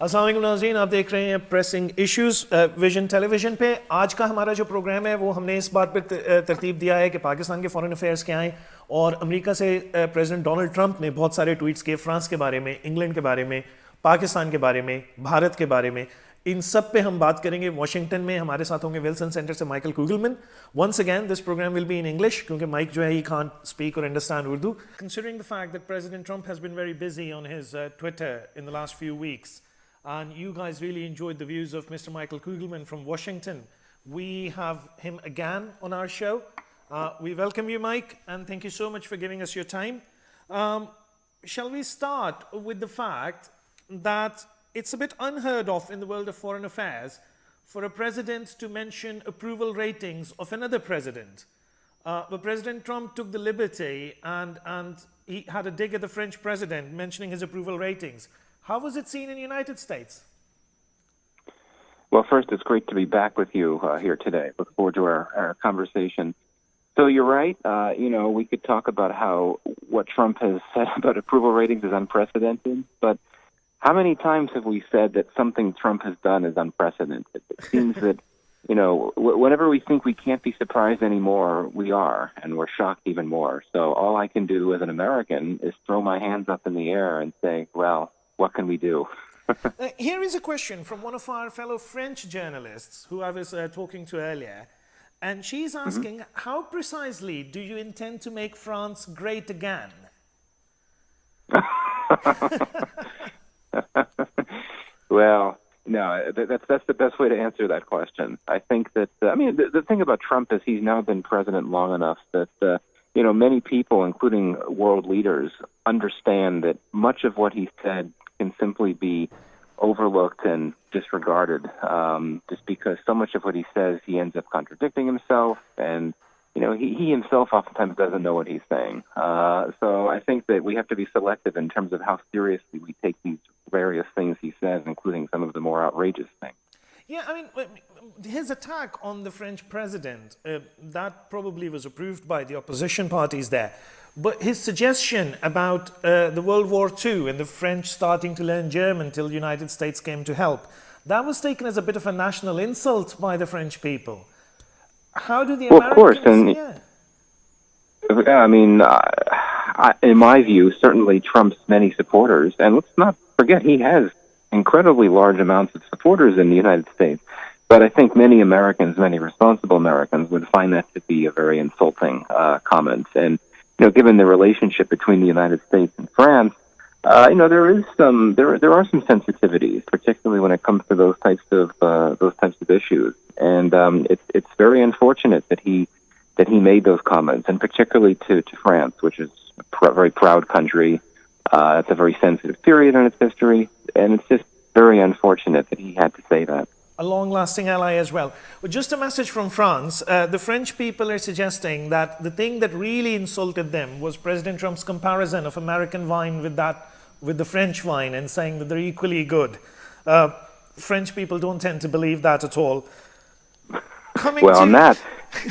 अस्सलाम वालेकुम नाज़रीन, आप देख रहे हैं प्रेसिंग इश्यूज़ विजन टेलीविज़न पे। आज का हमारा जो प्रोग्राम है वो हमने इस बात पर तरतीब दिया है कि पाकिस्तान के फॉरेन अफेयर्स क्या हैं और अमेरिका से प्रेसिडेंट डोनाल्ड ट्रंप ने बहुत सारे ट्वीट्स किए फ्रांस के बारे में, इंग्लैंड के बारे में, पाकिस्तान के बारे में, भारत के बारे में। इन सब पे हम बात करेंगे। वॉशिंगटन में हमारे साथ होंगे विल्सन सेंटर से Michael Kugelman. Once again this programme will be in English क्योंकि माइक जो है ही कांट स्पीक और understand Urdu. Considering the fact that president Trump has been very busy on his Twitter in the last few weeks and you guys really enjoyed the views of Mr. Michael Kugelman from Washington, we have him again on our show. We welcome you, Mike, and thank you so much for giving us your time. Shall we start with the fact that it's a bit unheard of in the world of foreign affairs for a president to mention approval ratings of another president. But President Trump took the liberty and he had a dig at the French president mentioning his approval ratings. How was it seen in the United States? Well, first, it's great to be back with you here today. Look forward to our conversation. So you're right. We could talk about how what Trump has said about approval ratings is unprecedented, but how many times have we said that something Trump has done is unprecedented? It seems that, whenever we think we can't be surprised anymore, we are, and we're shocked even more. So all I can do as an American is throw my hands up in the air and say, well, what can we do? Here is a question from one of our fellow French journalists who I was talking to earlier. And she's asking, how precisely do you intend to make France great again? Well, no, that's the best way to answer that question. I think that, the thing about Trump is he's now been president long enough that, many people, including world leaders, understand that much of what he said can simply be overlooked and disregarded, just because so much of what he says, he ends up contradicting himself, and he himself oftentimes doesn't know what he's saying. So I think that we have to be selective in terms of how seriously we take these various things he says, including some of the more outrageous things. Yeah, his attack on the French president, that probably was approved by the opposition parties there. But his suggestion about the World War II and the French starting to learn German till the United States came to help, that was taken as a bit of a national insult by the French people. How do the Americans... Of course, and in my view, certainly Trump's many supporters, and let's not forget he has incredibly large amounts of supporters in the United States, but I think many Americans, many responsible Americans, would find that to be a very insulting comment. And given the relationship between the United States and France, there are some sensitivities, particularly when it comes to those types of issues. And it's very unfortunate that he made those comments, and particularly to France, which is a very proud country. It's a very sensitive period in its history, and it's just very unfortunate that he had to say that. A long-lasting ally as well. But just a message from France. The French people are suggesting that the thing that really insulted them was President Trump's comparison of American wine with the French wine and saying that they're equally good. French people don't tend to believe that at all. On that,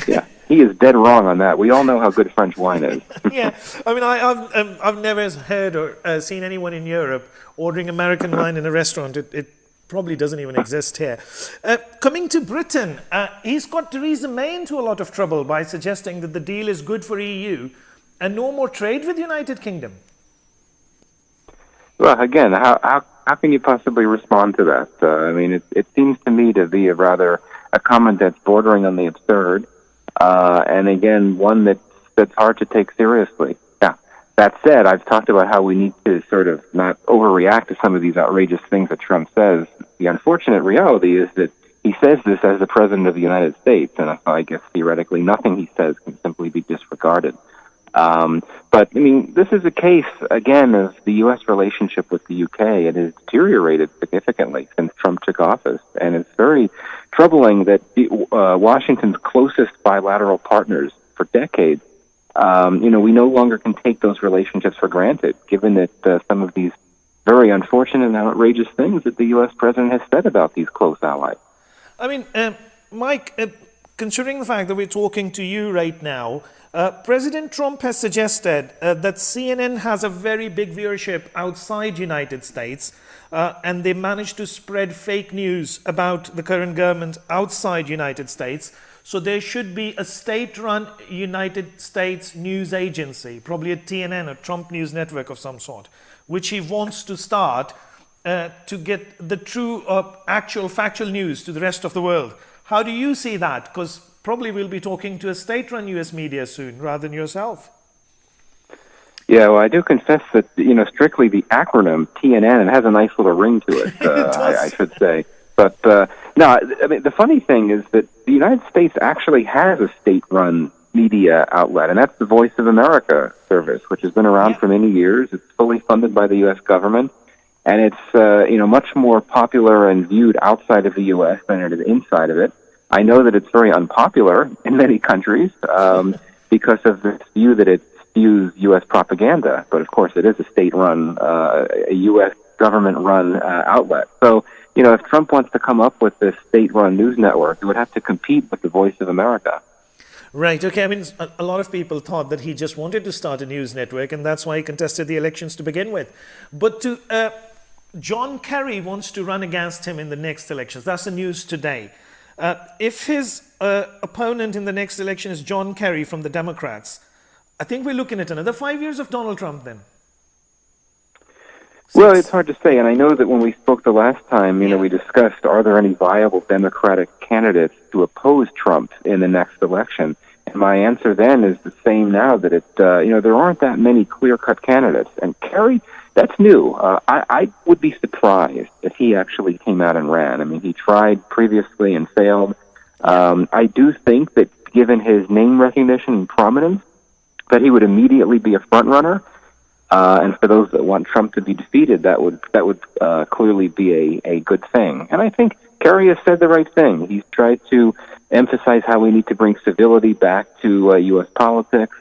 yeah, he is dead wrong on that. We all know how good French wine is. Yeah, I've never heard or seen anyone in Europe ordering American wine in a restaurant. It probably doesn't even exist here. Coming to Britain, he's got Theresa May into a lot of trouble by suggesting that the deal is good for EU and no more trade with the United Kingdom. Well, again, how can you possibly respond to that? It seems to me to be a comment that's bordering on the absurd, and again, one that's hard to take seriously. That said, I've talked about how we need to sort of not overreact to some of these outrageous things that Trump says. The unfortunate reality is that he says this as the President of the United States, and I guess theoretically nothing he says can simply be disregarded. But this is a case, again, of the U.S. relationship with the UK. It has deteriorated significantly since Trump took office, and it's very troubling that Washington's closest bilateral partners for decades, we no longer can take those relationships for granted, given that some of these very unfortunate and outrageous things that the U.S. president has said about these close allies. Mike, considering the fact that we're talking to you right now, President Trump has suggested that CNN has a very big viewership outside United States, and they managed to spread fake news about the current government outside United States. So there should be a state-run United States news agency, probably a TNN, a Trump News Network of some sort, which he wants to start to get the true, actual, factual news to the rest of the world. How do you see that? Because probably we'll be talking to a state-run U.S. media soon, rather than yourself. Yeah, well, I do confess that, strictly the acronym TNN, it has a nice little ring to it, I should say. But, no, I mean, the funny thing is that the United States actually has a state-run media outlet, and that's the Voice of America service, which has been around for many years. It's fully funded by the U.S. government, and it's, much more popular and viewed outside of the U.S. than it is inside of it. I know that it's very unpopular in many countries because of this view that it spews U.S. propaganda. But, of course, it is a state-run, a U.S. government-run outlet. So, if Trump wants to come up with this state-run news network, it would have to compete with the Voice of America. Right, okay. I mean, a lot of people thought that he just wanted to start a news network, and that's why he contested the elections to begin with. But John Kerry wants to run against him in the next elections. That's the news today. If his opponent in the next election is John Kerry from the Democrats, I think we're looking at another 5 years of Donald Trump then. Well, it's hard to say, and I know that when we spoke the last time, we discussed, are there any viable Democratic candidates to oppose Trump in the next election? And my answer then is the same now, that there aren't that many clear-cut candidates. And Kerry, that's new. I would be surprised if he actually came out and ran. I mean, he tried previously and failed. I do think that given his name recognition and prominence, that he would immediately be a front-runner. And for those that want Trump to be defeated, that would clearly be a good thing. And I think Kerry has said the right thing. He's tried to emphasize how we need to bring civility back to U.S. politics.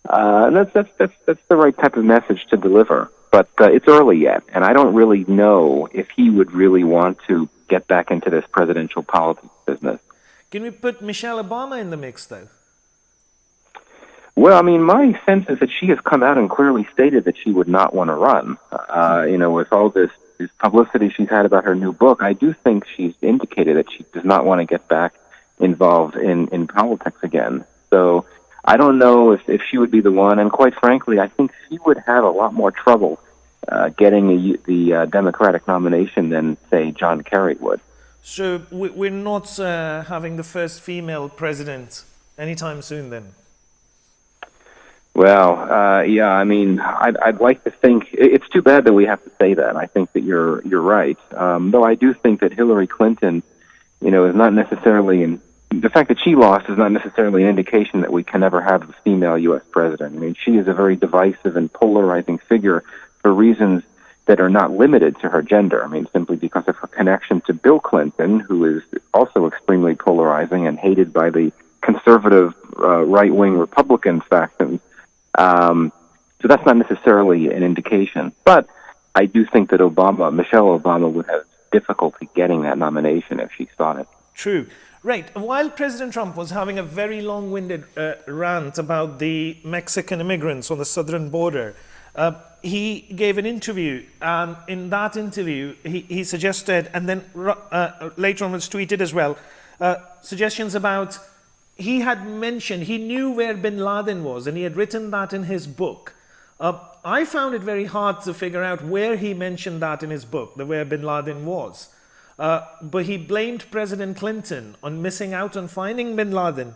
And that's the right type of message to deliver. But it's early yet, and I don't really know if he would really want to get back into this presidential politics business. Can we put Michelle Obama in the mix, though? Well, I mean, my sense is that she has come out and clearly stated that she would not want to run. With all this publicity she's had about her new book, I do think she's indicated that she does not want to get back involved in politics again. So I don't know if she would be the one, and quite frankly, I think she would have a lot more trouble getting the Democratic nomination than, say, John Kerry would. So we're not having the first female president anytime soon, then? Well, yeah, I mean, I'd like to think, it's too bad that we have to say that. I think that you're right. Though I do think that Hillary Clinton, is not necessarily the fact that she lost is not necessarily an indication that we can never have a female U.S. president. I mean, she is a very divisive and polarizing figure for reasons that are not limited to her gender. I mean, simply because of her connection to Bill Clinton, who is also extremely polarizing and hated by the conservative right-wing Republican factions. So that's not necessarily an indication. But I do think that Michelle Obama would have difficulty getting that nomination if she sought it. True. Right. While President Trump was having a very long-winded rant about the Mexican immigrants on the southern border, he gave an interview, and in that interview, he suggested, and then later on was tweeted as well, suggestions about, he had mentioned, he knew where bin Laden was, and he had written that in his book. I found it very hard to figure out where he mentioned that in his book, where bin Laden was. But he blamed President Clinton on missing out on finding bin Laden.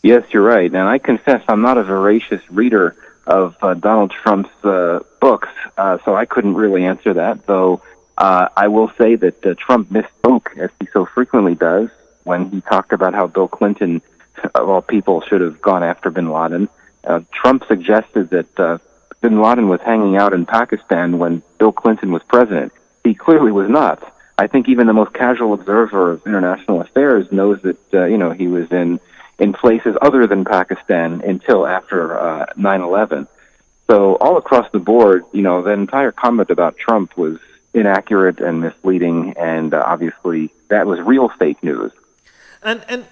Yes, you're right. And I confess I'm not a voracious reader of Donald Trump's books, so I couldn't really answer that, though I will say that Trump misspoke, as he so frequently does, when he talked about how Bill Clinton, of all people, should have gone after bin Laden. Trump suggested that bin Laden was hanging out in Pakistan when Bill Clinton was president. He clearly was not. I think even the most casual observer of international affairs knows that, he was in places other than Pakistan until after 9/11. So all across the board, the entire comment about Trump was inaccurate and misleading, and obviously that was real fake news. And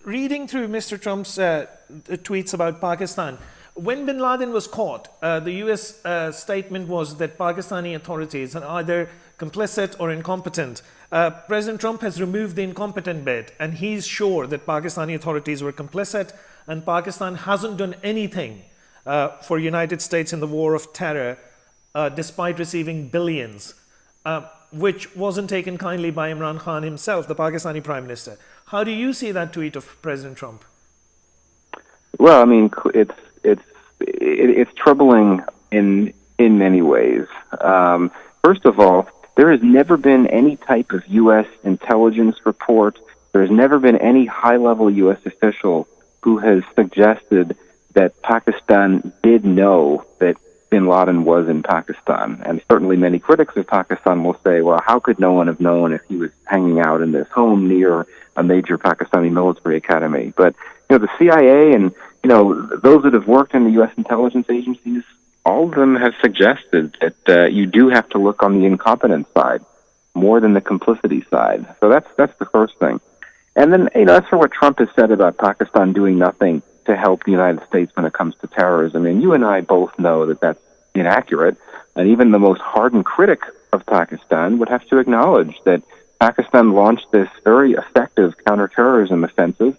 reading through Mr. Trump's tweets about Pakistan, when bin Laden was caught, the US statement was that Pakistani authorities are either complicit or incompetent. President Trump has removed the incompetent bit, and he's sure that Pakistani authorities were complicit, and Pakistan hasn't done anything for United States in the war of terror, despite receiving billions, which wasn't taken kindly by Imran Khan himself, the Pakistani Prime Minister. How do you see that tweet of President Trump? Well, I mean, it's troubling in many ways. First of all, there has never been any type of U.S. intelligence report. There has never been any high-level U.S. official who has suggested that Pakistan did know that bin Laden was in Pakistan. And certainly many critics of Pakistan will say, well, how could no one have known if he was hanging out in this home near a major Pakistani military academy? But, the CIA and, those that have worked in the U.S. intelligence agencies, all of them have suggested that you do have to look on the incompetence side more than the complicity side. So that's the first thing. And then, as for what Trump has said about Pakistan doing nothing to help the United States when it comes to terrorism, and you and I both know that that's inaccurate. And even the most hardened critic of Pakistan would have to acknowledge that Pakistan launched this very effective counterterrorism offensive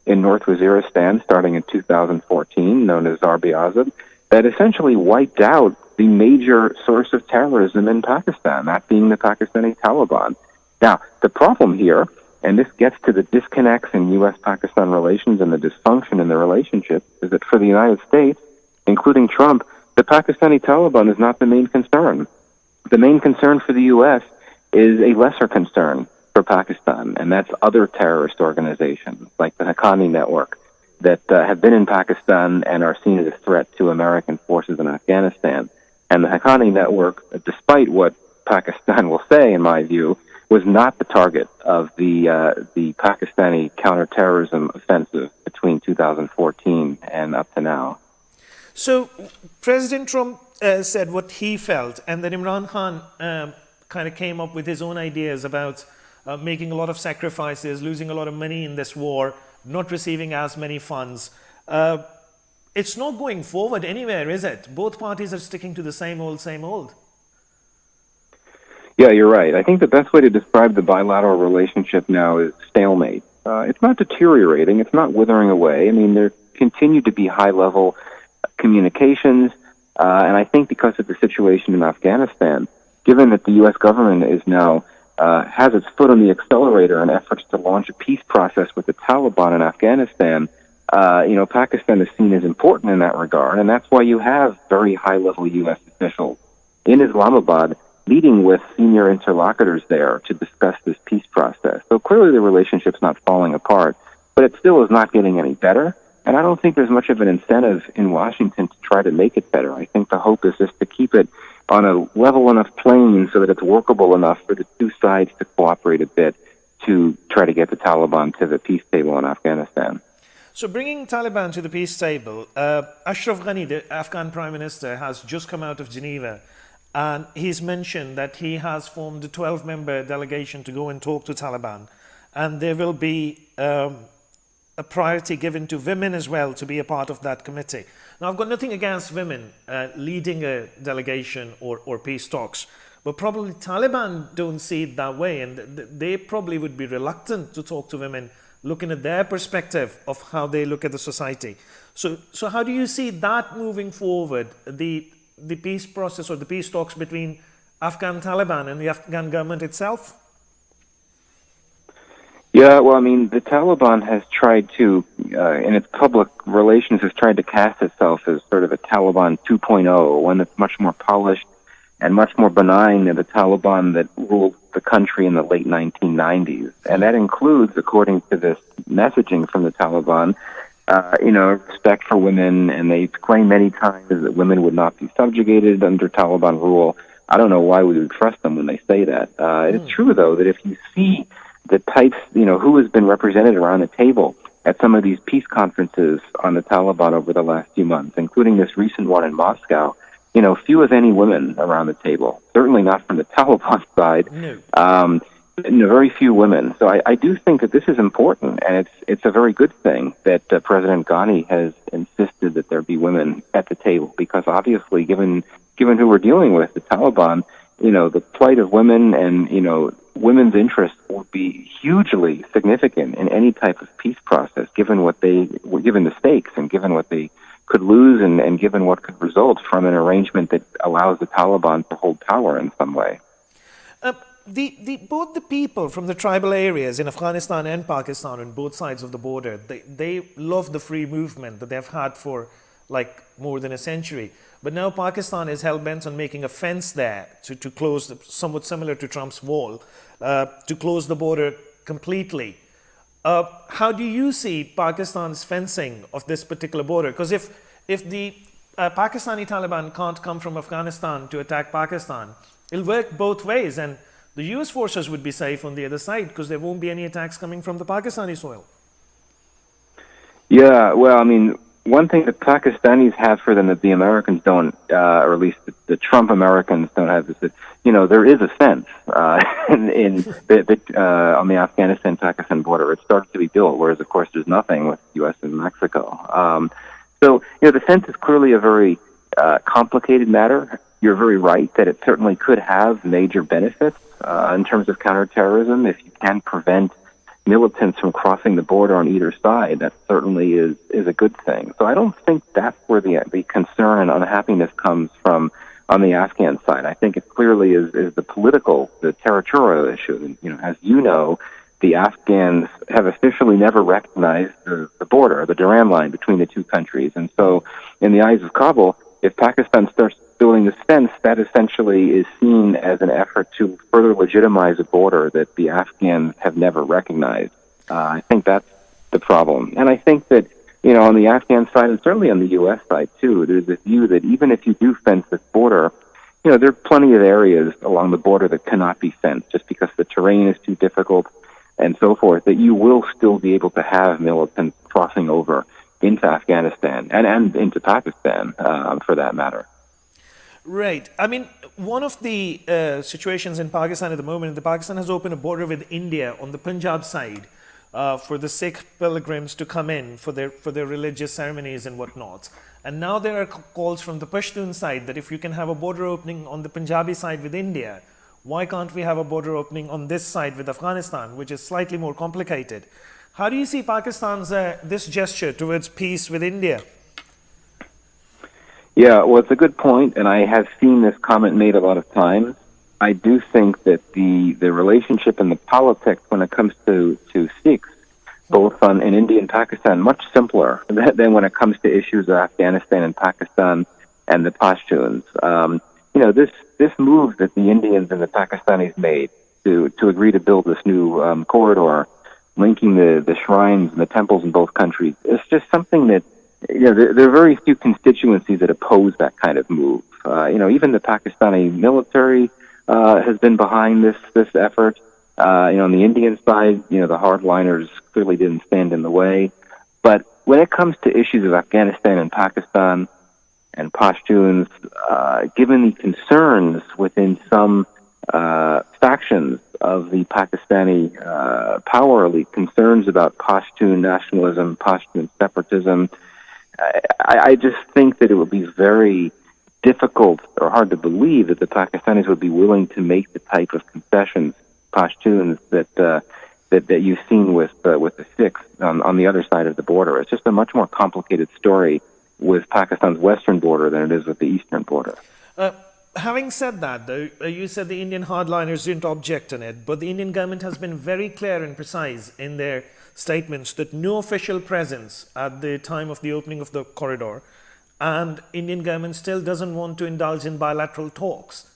in North Waziristan starting in 2014, known as Zarb-e-Azab, that essentially wiped out the major source of terrorism in Pakistan, that being the Pakistani Taliban. Now, the problem here, and this gets to the disconnects in U.S.-Pakistan relations and the dysfunction in the relationship, is that for the United States, including Trump, the Pakistani Taliban is not the main concern. The main concern for the U.S. is a lesser concern for Pakistan, and that's other terrorist organizations like the Haqqani Network that have been in Pakistan and are seen as a threat to American forces in Afghanistan. And the Haqqani Network, despite what Pakistan will say, in my view, was not the target of the Pakistani counterterrorism offensive between 2014 and up to now. So President Trump said what he felt, and then Imran Khan kind of came up with his own ideas about making a lot of sacrifices, losing a lot of money in this war, not receiving as many funds. It's not going forward anywhere, is it? Both parties are sticking to the same old, same old. Yeah, you're right. I think the best way to describe the bilateral relationship now is stalemate. It's not deteriorating. It's not withering away. I mean, there continue to be high-level communications, and I think because of the situation in Afghanistan, given that the U.S. government is now has its foot on the accelerator in efforts to launch a peace process with the Taliban in Afghanistan, Pakistan is seen as important in that regard, and that's why you have very high-level U.S. officials in Islamabad meeting with senior interlocutors there to discuss this peace process. So clearly the relationship's not falling apart, but it still is not getting any better. And I don't think there's much of an incentive in Washington to try to make it better. I think the hope is just to keep it on a level enough plane so that it's workable enough for the two sides to cooperate a bit to try to get the Taliban to the peace table in Afghanistan. So bringing Taliban to the peace table, Ashraf Ghani, the Afghan Prime Minister, has just come out of Geneva, and he's mentioned that he has formed a 12-member delegation to go and talk to Taliban, and there will be a priority given to women as well to be a part of that committee. Now, I've got nothing against women leading a delegation or peace talks, but probably Taliban don't see it that way, and they probably would be reluctant to talk to women looking at their perspective of how they look at the society. So how do you see that moving forward, the peace process or the peace talks between Afghan Taliban and the Afghan government itself? Yeah, well, I mean, the Taliban has tried to, in its public relations, has tried to cast itself as sort of a Taliban 2.0, one that's much more polished and much more benign than the Taliban that ruled the country in the late 1990s. And that includes, according to this messaging from the Taliban, respect for women, and they claim many times that women would not be subjugated under Taliban rule. I don't know why we would trust them when they say that. It's true, though, that if you see the types, who has been represented around the table at some of these peace conferences on the Taliban over the last few months, including this recent one in Moscow, few if any women around the table, certainly not from the Taliban side. No. very few women. So I do think that this is important, and it's a very good thing that President Ghani has insisted that there be women at the table, because obviously, given who we're dealing with, the Taliban, the plight of women and women's interests would be hugely significant in any type of peace process, given the stakes and given what they could lose and given what could result from an arrangement that allows the Taliban to hold power in some way. Both the people from the tribal areas in Afghanistan and Pakistan on both sides of the border, they love the free movement that they've had for like more than a century. But now Pakistan is hell-bent on making a fence there to close, somewhat similar to Trump's wall, to close the border completely. How do you see Pakistan's fencing of this particular border? Because if the Pakistani Taliban can't come from Afghanistan to attack Pakistan, it'll work both ways, and the US forces would be safe on the other side because there won't be any attacks coming from the Pakistani soil. Yeah, well, I mean, one thing that Pakistanis have for them that the Americans don't, or at least the Trump Americans don't have, is that there is a fence on the Afghanistan-Pakistan border. It started to be built, whereas of course there's nothing with the U.S. and Mexico. So the fence is clearly a very complicated matter. You're very right that it certainly could have major benefits in terms of counterterrorism. If you can prevent militants from crossing the border on either side, that certainly is a good thing. So I don't think that's where the concern and unhappiness comes from on the Afghan side. I think it clearly is the territorial issue. As you know, the Afghans have officially never recognized the border, the Durand line between the two countries. And so in the eyes of Kabul, if Pakistan starts building this fence, that essentially is seen as an effort to further legitimize a border that the Afghans have never recognized. I think that's the problem. And I think that, on the Afghan side, and certainly on the U.S. side too, there's this view that even if you do fence this border, there are plenty of areas along the border that cannot be fenced just because the terrain is too difficult and so forth, that you will still be able to have militants crossing over into Afghanistan and into Pakistan, for that matter. Right. I mean, one of the situations in Pakistan at the moment, Pakistan has opened a border with India on the Punjab side for the Sikh pilgrims to come in for their religious ceremonies and whatnot. And now there are calls from the Pashtun side that if you can have a border opening on the Punjabi side with India, why can't we have a border opening on this side with Afghanistan, which is slightly more complicated? How do you see Pakistan's this gesture towards peace with India? Yeah, well, it's a good point, and I have seen this comment made a lot of times. I do think that the relationship and the politics when it comes to Sikhs, both in India and Pakistan, much simpler than when it comes to issues of Afghanistan and Pakistan and the Pashtuns. This move that the Indians and the Pakistanis made to agree to build this new corridor linking the shrines and the temples in both countries is just something that, there are very few constituencies that oppose that kind of move. Even the Pakistani military has been behind this effort. On the Indian side, the hardliners clearly didn't stand in the way. But when it comes to issues of Afghanistan and Pakistan and Pashtuns, given the concerns within some factions of the Pakistani power elite, concerns about Pashtun nationalism, Pashtun separatism, I just think that it would be very difficult or hard to believe that the Pakistanis would be willing to make the type of concessions, Pashtuns, that you've seen with the Sikhs on the other side of the border. It's just a much more complicated story with Pakistan's western border than it is with the eastern border. Having said that, though, you said the Indian hardliners didn't object on it, but the Indian government has been very clear and precise in their statements that no official presence at the time of the opening of the corridor, and Indian government still doesn't want to indulge in bilateral talks.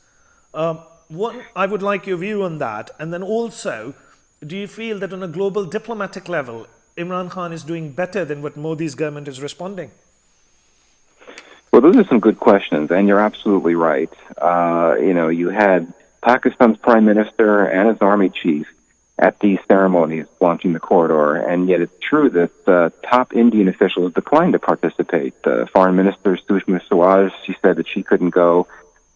I would like your view on that, and then also, do you feel that on a global diplomatic level, Imran Khan is doing better than what Modi's government is responding? Well, those are some good questions, and you're absolutely right. You had Pakistan's prime minister and his army chief at these ceremonies launching the corridor, and yet it's true that top Indian officials declined to participate. Foreign Minister Sushma Swaraj, she said that she couldn't go.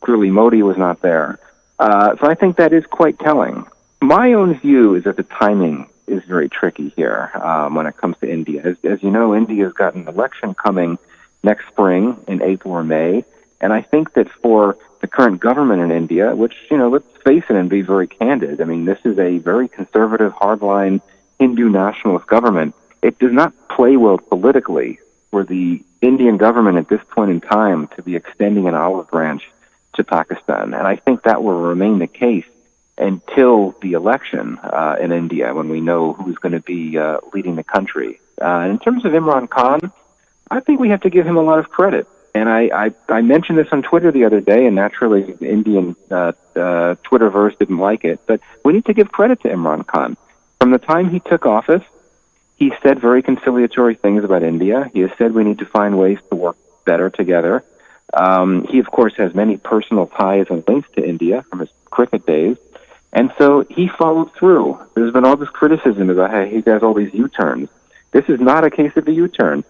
Clearly, Modi was not there. So I think that is quite telling. My own view is that the timing is very tricky here when it comes to India. As you know, India's got an election coming next spring in April or May, and I think that for the current government in India, which, let's face it and be very candid, I mean, this is a very conservative, hardline Hindu nationalist government. It does not play well politically for the Indian government at this point in time to be extending an olive branch to Pakistan, and I think that will remain the case until the election in India, when we know who's going to be leading the country. In terms of Imran Khan, I think we have to give him a lot of credit. And I mentioned this on Twitter the other day, and naturally the Indian Twitterverse didn't like it, but we need to give credit to Imran Khan. From the time he took office, he said very conciliatory things about India. He has said we need to find ways to work better together. He, of course, has many personal ties and links to India from his cricket days. And so he followed through. There's been all this criticism about how he does all these U-turns. This is not a case of a U-turn.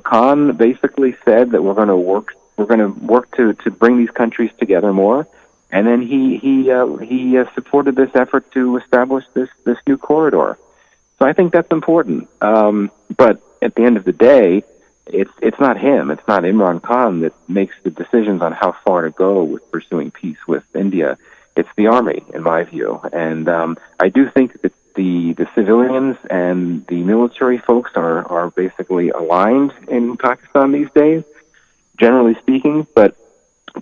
Khan basically said that we're going to work to bring these countries together more, and then he supported this effort to establish this new corridor. So I think that's important. But at the end of the day, it's not him. It's not Imran Khan that makes the decisions on how far to go with pursuing peace with India. It's the army, in my view. And I do think that the civilians and the military folks are basically aligned in Pakistan these days, generally speaking. But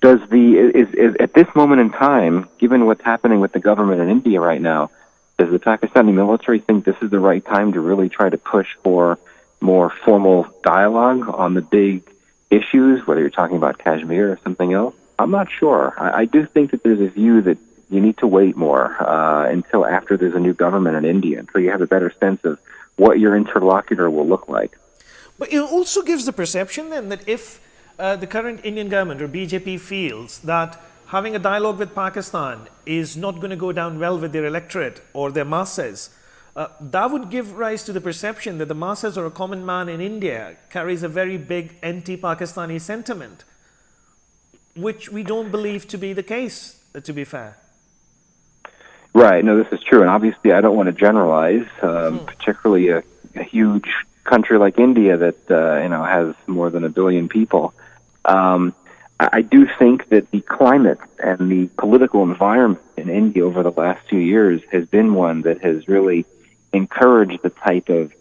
is at this moment in time, given what's happening with the government in India right now, does the Pakistani military think this is the right time to really try to push for more formal dialogue on the big issues, whether you're talking about Kashmir or something else? I'm not sure. I do think that there's a view that you need to wait more until after there's a new government in India, until you have a better sense of what your interlocutor will look like. But it also gives the perception then that if the current Indian government or BJP feels that having a dialogue with Pakistan is not going to go down well with their electorate or their masses, that would give rise to the perception that the masses or a common man in India carries a very big anti-Pakistani sentiment, which we don't believe to be the case, to be fair. Right. No, this is true. And obviously, I don't want to generalize, particularly a huge country like India that, has more than 1 billion people. I do think that the climate and the political environment in India over the last few years has been one that has really encouraged the type of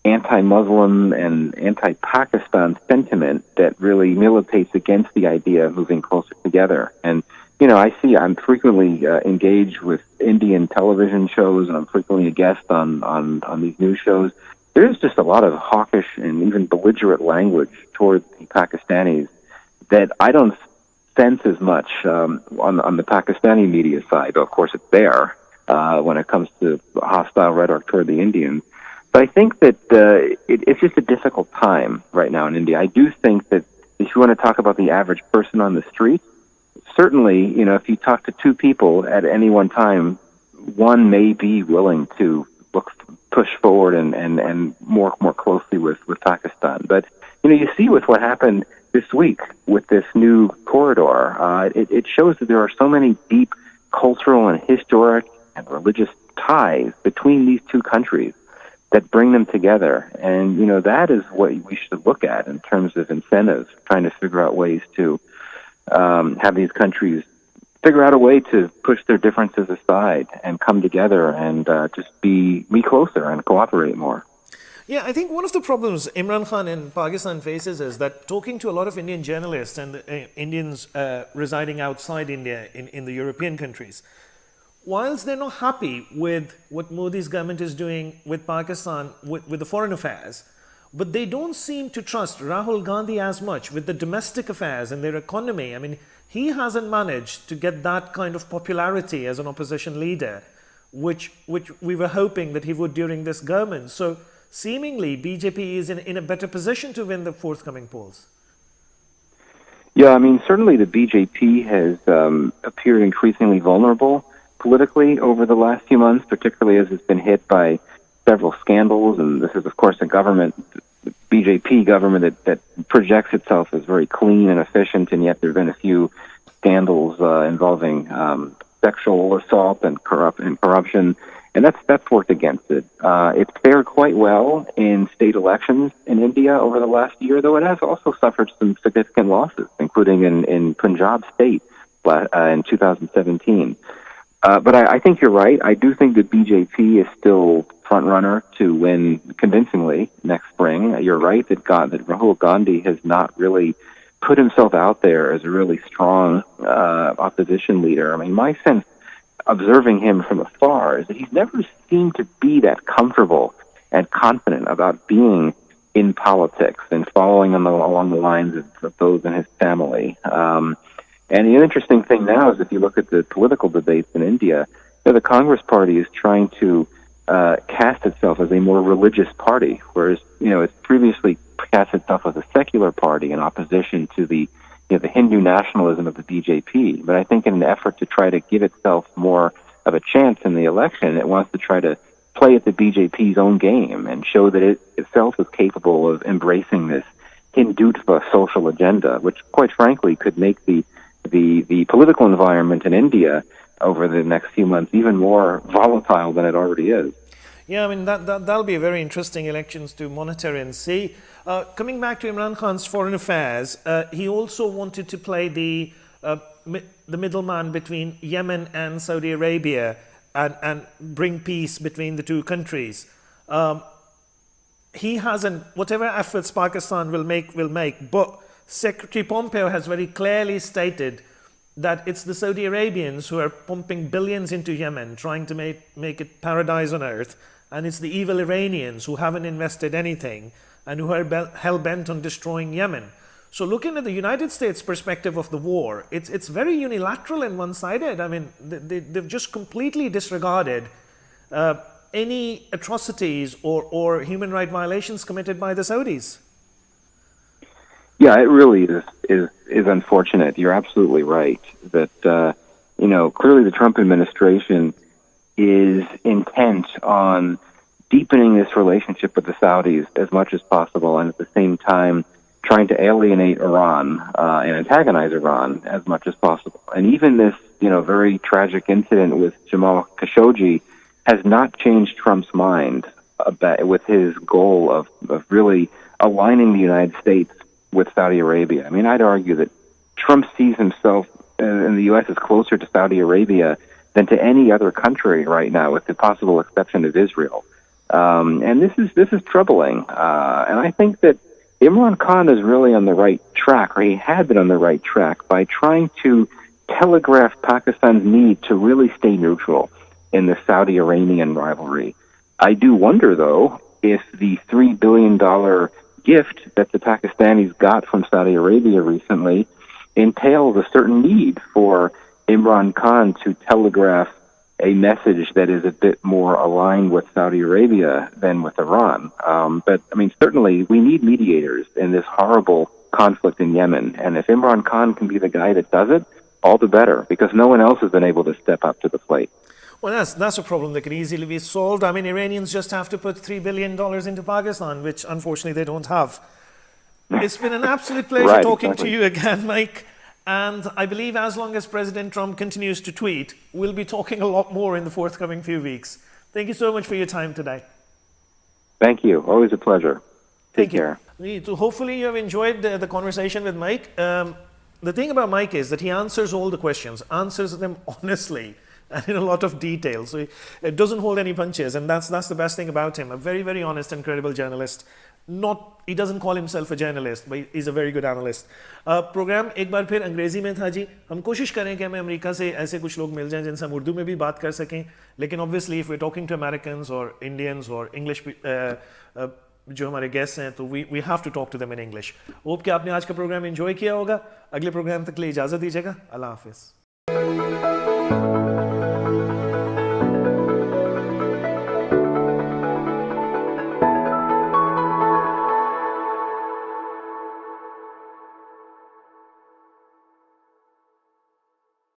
anti-Muslim and anti-Pakistan sentiment that really militates against the idea of moving closer together. And I'm frequently engaged with Indian television shows, and I'm frequently a guest on these news shows. There's just a lot of hawkish and even belligerent language towards the Pakistanis that I don't sense as much on the Pakistani media side. Of course, it's there when it comes to hostile rhetoric toward the Indians. But I think that it's just a difficult time right now in India. I do think that if you want to talk about the average person on the street, certainly, if you talk to two people at any one time, one may be willing to push forward and more closely with Pakistan. But, you see with what happened this week with this new corridor, it shows that there are so many deep cultural and historic and religious ties between these two countries that bring them together. And, that is what we should look at in terms of incentives, trying to figure out ways to have these countries figure out a way to push their differences aside and come together and just be closer and cooperate more. Yeah, I think one of the problems Imran Khan in Pakistan faces is that talking to a lot of Indian journalists and Indians residing outside India in the European countries, whilst they're not happy with what Modi's government is doing with Pakistan, with the foreign affairs, but they don't seem to trust Rahul Gandhi as much with the domestic affairs and their economy. I mean, he hasn't managed to get that kind of popularity as an opposition leader, which we were hoping that he would during this government. So seemingly, BJP is in a better position to win the forthcoming polls. Yeah, I mean, certainly the BJP has appeared increasingly vulnerable politically over the last few months, particularly as it's been hit by several scandals. And this is, of course, a government, the BJP government that projects itself as very clean and efficient, and yet there have been a few scandals involving sexual assault and corruption, and that's worked against it. It's fared quite well in state elections in India over the last year, though it has also suffered some significant losses, including in Punjab state in 2017. But I think you're right. I do think that BJP is still front runner to win convincingly next spring. You're right that Rahul Gandhi has not really put himself out there as a really strong opposition leader. I mean, my sense, observing him from afar, is that he's never seemed to be that comfortable and confident about being in politics and following along the lines of those in his family. And the interesting thing now is if you look at the political debates in India, the Congress Party is trying to cast itself as a more religious party, whereas it's previously cast itself as a secular party in opposition to the Hindu nationalism of the BJP. But I think in an effort to try to give itself more of a chance in the election, it wants to try to play at the BJP's own game and show that it itself is capable of embracing this Hindutva social agenda, which, quite frankly, could make the political environment in India over the next few months even more volatile than it already is. Yeah, I mean, that'll be a very interesting elections to monitor and see. Coming back to Imran Khan's foreign affairs, he also wanted to play the middleman between Yemen and Saudi Arabia and bring peace between the two countries. He hasn't, whatever efforts Pakistan will make, but Secretary Pompeo has very clearly stated that it's the Saudi Arabians who are pumping billions into Yemen, trying to make it paradise on earth, and it's the evil Iranians who haven't invested anything and who are hell-bent on destroying Yemen. So looking at the United States perspective of the war, it's very unilateral and one-sided. I mean, they've just completely disregarded any atrocities or human rights violations committed by the Saudis. Yeah, it really is unfortunate. You're absolutely right that clearly the Trump administration is intent on deepening this relationship with the Saudis as much as possible, and at the same time trying to alienate Iran and antagonize Iran as much as possible. And even this very tragic incident with Jamal Khashoggi has not changed Trump's mind with his goal of really aligning the United States with Saudi Arabia. I mean, I'd argue that Trump sees himself and the U.S. is closer to Saudi Arabia than to any other country right now, with the possible exception of Israel. And this is troubling. And I think that Imran Khan is really on the right track, or he had been on the right track, by trying to telegraph Pakistan's need to really stay neutral in the Saudi-Iranian rivalry. I do wonder, though, if the $3 billion gift that the Pakistanis got from Saudi Arabia recently entails a certain need for Imran Khan to telegraph a message that is a bit more aligned with Saudi Arabia than with Iran. But, I mean, certainly we need mediators in this horrible conflict in Yemen. And if Imran Khan can be the guy that does it, all the better, because no one else has been able to step up to the plate. Well, that's a problem that can easily be solved. I mean, Iranians just have to put $3 billion into Pakistan, which unfortunately they don't have. It's been an absolute pleasure talking to you again, Mike. And I believe as long as President Trump continues to tweet, we'll be talking a lot more in the forthcoming few weeks. Thank you so much for your time today. Thank you. Always a pleasure. Take care. So hopefully you have enjoyed the conversation with Mike. The thing about Mike is that he answers all the questions, answers them honestly and in a lot of detail. So it doesn't hold any punches, and that's the best thing about him. A very, very honest and credible journalist. He doesn't call himself a journalist, but he's a very good analyst. Program एक बार फिर अंग्रेजी में था जी. हम कोशिश करें कि हमें अमेरिका से ऐसे कुछ लोग मिल जाएं जिनसे हम उर्दू में भी बात कर सकें. लेकिन obviously if we're talking to Americans or Indians or English जो हमारे गेस्ट हैं, तो we have to talk to them in English. Hope कि आपने आज का प्रोग्राम एंजॉय किया होगा. अगले प्रोग्राम तक के लिए इजाज़त दीजिएगा. अल्लाह हाफिज़.